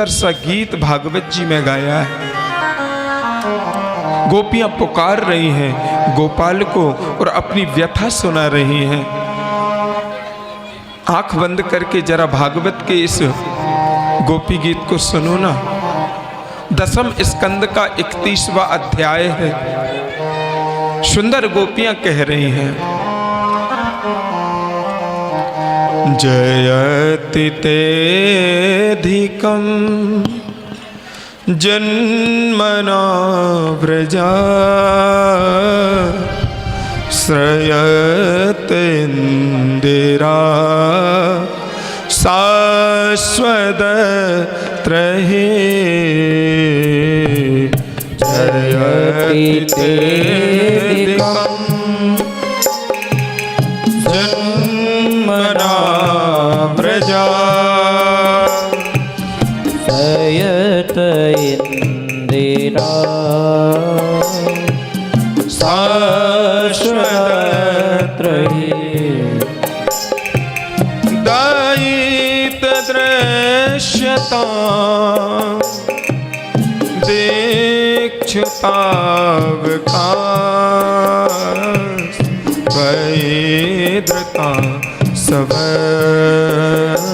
सा गीत भागवत जी में गाया है। गोपियां पुकार रही हैं गोपाल को और अपनी व्यथा सुना रही हैं। आंख बंद करके जरा भागवत के इस गोपी गीत को सुनो ना। 10वें स्कंद का 31वां अध्याय है। सुंदर गोपियां कह रही हैं, जयति तेऽधिकं जन्मना व्रजा श्रयते इन्दिरा शाश्वतत्रये जयति तेऽधिकं जन्मना व्रजा शयत इन्दिरा शाश्वतत्रये दयितदृश्यता दीक्षुतावकाश त्वयिद्रता सवस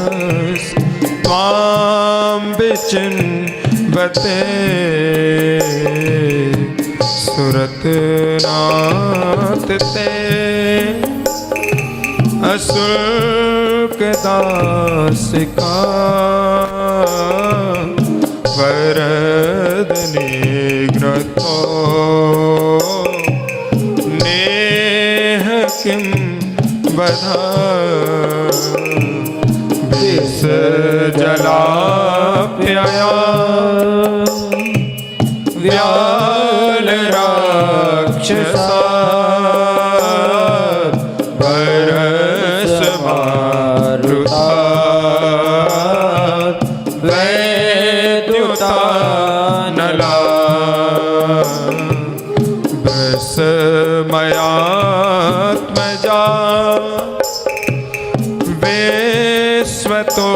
त्वां विचिन्वते सुरतनाथ ते अशुल्कदासिका वरद निग्रतो नेह किं वधा विष जलाप्यया व्याल राक्षसा बरस मारुता वैद्युता नला बस मयात्मजा विश्वतो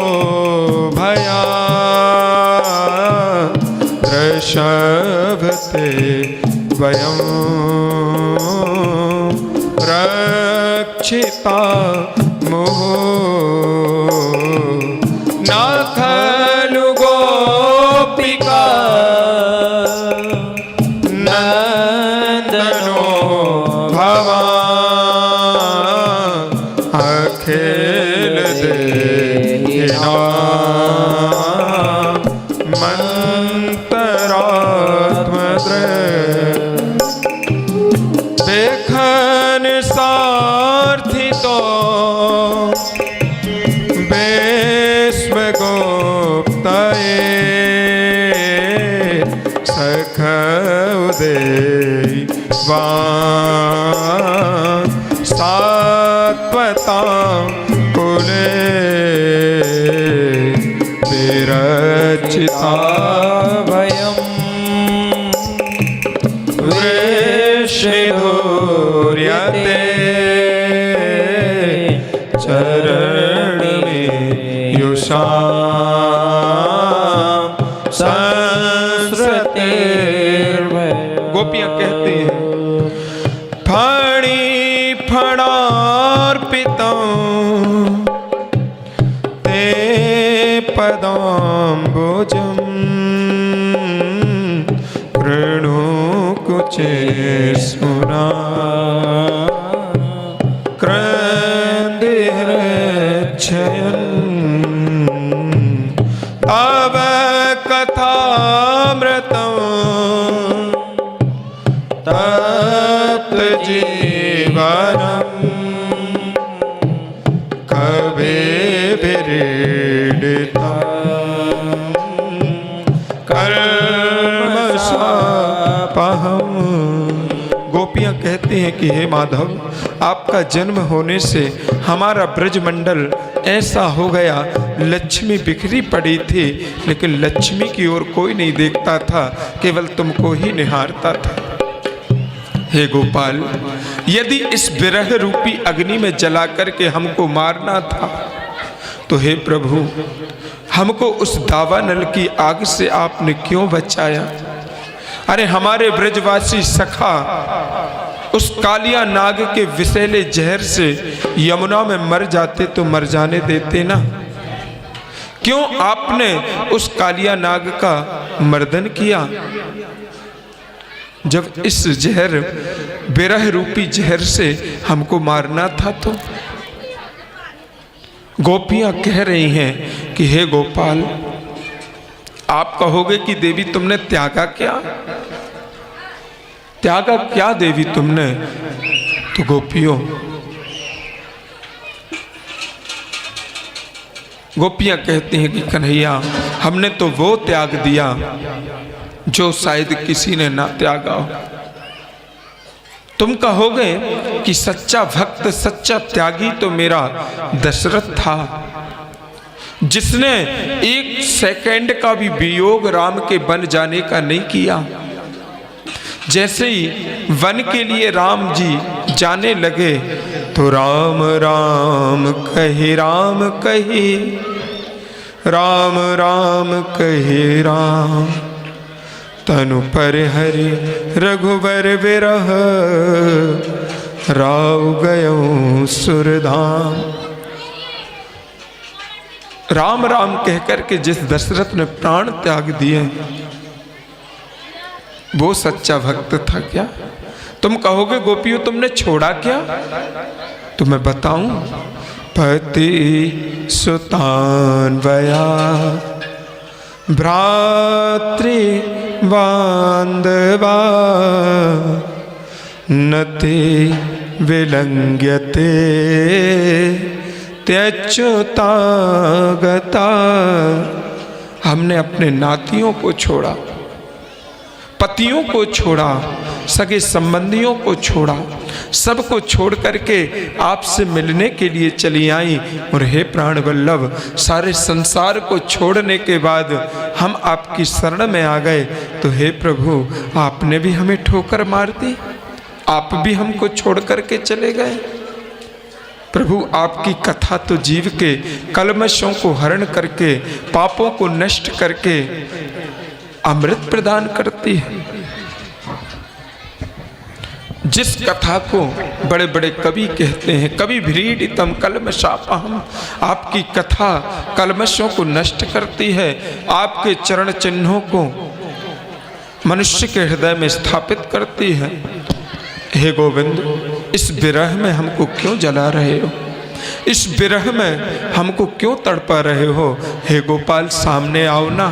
भया ऋषभते वयं रक्षिता मुहुः न खलु गोपिका नन्दनो भवान् अखिल देहिनां देखन सार्थितो विश्वगुप्तये सखउदेवान् सात्वतां कुले विरचिता वयम् वृषिधूर्यते चरण में युषां संस्रतेर्वय। गोपियां कहती हैं, फणी फणार्पितं ते पदाम्बुजम् कृणुकुचे स्मुरा क्रन्दिहृच्छयन् तव कथामृतं तप्तजीवनम् कविभिरीडिता गोपियां कहती हैं कि हे माधव, आपका जन्म होने से हमारा ब्रजमंडल ऐसा हो गया। लक्ष्मी बिखरी पड़ी थी लेकिन लक्ष्मी की ओर कोई नहीं देखता था, केवल तुमको ही निहारता था। हे गोपाल, यदि इस विरह रूपी अग्नि में जला करके हमको मारना था तो हे प्रभु, हमको उस दावानल की आग से आपने क्यों बचाया? अरे हमारे ब्रजवासी सखा उस कालिया नाग के विषैले जहर से यमुना में मर जाते तो मर जाने देते ना। क्यों आपने उस कालिया नाग का मर्दन किया? जब इस जहर विरह रूपी जहर से हमको मारना था तो। गोपियां कह रही हैं कि हे गोपाल, आप कहोगे कि देवी तुमने त्यागा क्या? त्यागा क्या देवी तुमने? तो गोपियां कहती हैं कि कन्हैया, हमने तो वो त्याग दिया जो शायद किसी ने ना त्यागा हो। तुम कहोगे कि सच्चा भक्त सच्चा त्यागी तो मेरा दशरथ था, जिसने एक सेकंड का भी वियोग राम के बन जाने का नहीं किया। जैसे ही वन के लिए राम जी जाने लगे तो राम राम कहे राम कहे, राम राम कहे राम, तनु पर हरि रघुबर विरह, राव गयो सुरधाम। राम राम कहकर के जिस दशरथ ने प्राण त्याग दिए वो सच्चा भक्त था क्या? तुम कहोगे गोपियों तुमने छोड़ा क्या? तो मैं बताऊं, पति सुतान्वया भ्रातृ बांधवा नते विलंघ्यते त्यच्युता गता। हमने अपने नातियों को छोड़ा, पतियों को छोड़ा, सगे संबंधियों को छोड़ा, सबको छोड़ करके आपसे मिलने के लिए चली आई। और हे प्राण वल्लभ, सारे संसार को छोड़ने के बाद हम आपकी शरण में आ गए तो हे प्रभु, आपने भी हमें ठोकर मार दी, आप भी हमको छोड़ करके चले गए। प्रभु, आपकी कथा तो जीव के कलमशों को हरण करके, पापों को नष्ट करके अमृत प्रदान करती है। जिस कथा को बड़े बड़े कवि कहते हैं, कवि व्रीडितम कलमशापहम, आपकी कथा कलमशों को नष्ट करती है, आपके चरण चिन्हों को मनुष्य के हृदय में स्थापित करती है। हे गोविंद, इस विरह में हमको क्यों जला रहे हो? इस विरह में हमको क्यों तड़पा रहे हो? हे गोपाल, सामने आओ ना।